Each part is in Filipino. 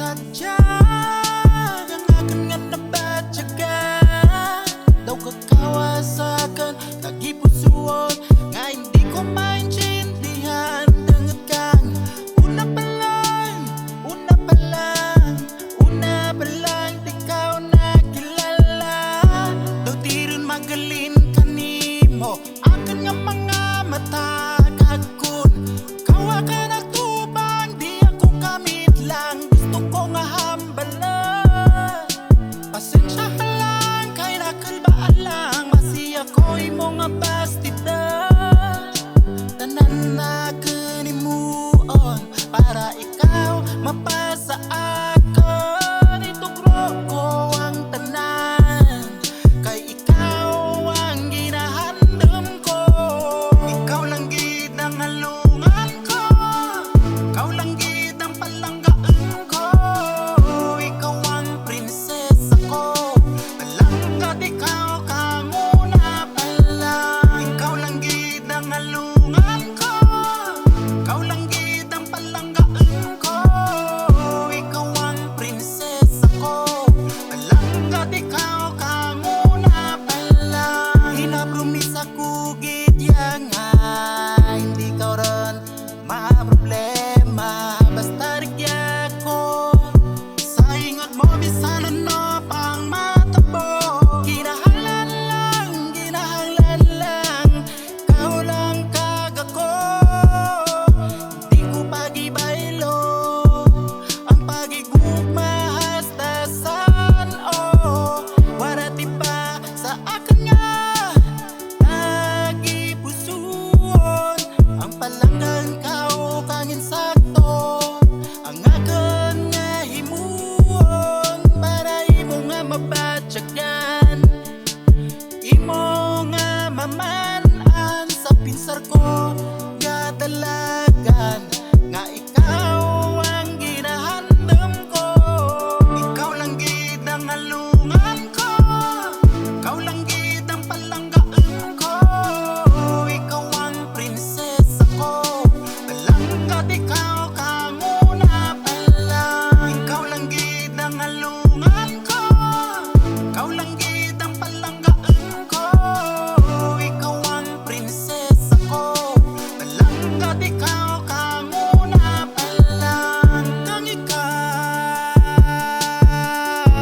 sadyang ang akin nga nabatyagan. Daw kakawasakan, kagipusuon nga hindi ko maintindihan. Dangat kang una pa lang, di ka nakilala. Daw di rin magaling kanimo akin nga mga mata. Kagkun kawa ka nagtubang, di ako kamit lang, gusto ko nga hambala. Pasensya ka lang kay nakalbaan lang, masiya ko'y mga bastida. Tanan na kanimuon para ikaw mapasa akin. Itugro ko ang tanan kay ikaw ang ginahandam ko. Ikaw lang gid ang halungan ko, ikaw lang gid ang palanggaan ko. Ikaw ang prinsesa ko, palanggat ikaw kanguna pala. Ikaw lang gid ang halungan ko, ikaw lang gid ang palanggaan ko. Ikaw ang prinsesa ko, palanggat ikaw kanguna pala. Hinapromis ako gid yang hindi ka ron ma-problema. Basta rigya ko sa ingat mo, bisan ano pang matabo. Ginahanglan lang, ikaw lang kagako. Di ko pagibaylo ang pagigugma hasta saan. Warati pa sa akin nga nagipusuon. Ang palanggan kao kangin sakto, ang akin nga himuon para imo nga mabatyagan. Imo nga mamanan sa pinsar ko gadalagan, nga ikaw ang ginahandam ko. Ikaw lang gid ang halungan ko, ikaw lang gid ang palanggaan ko. Ikaw ang prinsesa ko, palanggat ikaw kanguna pala. Ikaw lang gid ang halungan ko, ikaw lang gid ang palanggaan ko. Ikaw ang prinsesa ko, palanggat ikaw kanguna pala. Kang ikaw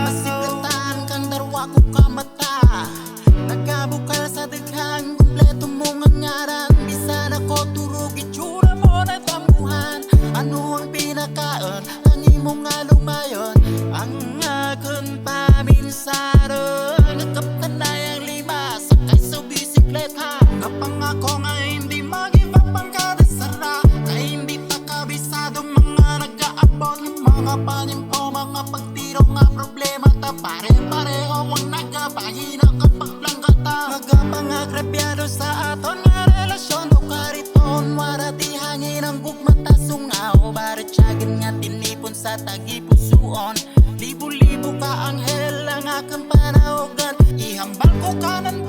masiglatan kang darwa ko ka mata, nagabukal sa daghang kumpleto mong ngaran. Bisan ako turog itsura mo na tambuhan. Ano ang pinakaon ang imong nga lumayon? Ang akin paminsaron, nagkaptanay ang lima sakay sa bisikleta. Kapangako nga hindi mag-give up ang kadasara, kay hindi pa kabisado mga nag-aabot. Mga panimpo, mga pagtiro nga problema ta, pare-pareho ang nagapahina kapag planggata. Nagapangagrabyado sa aton nga relasyon, daw kariton warati hangin ang gugmata sungaw. Baratsyagin nga tinipon sa tagipusuon, libo-libo ka anghel ang aking panahogan. Ihambal ko ka ng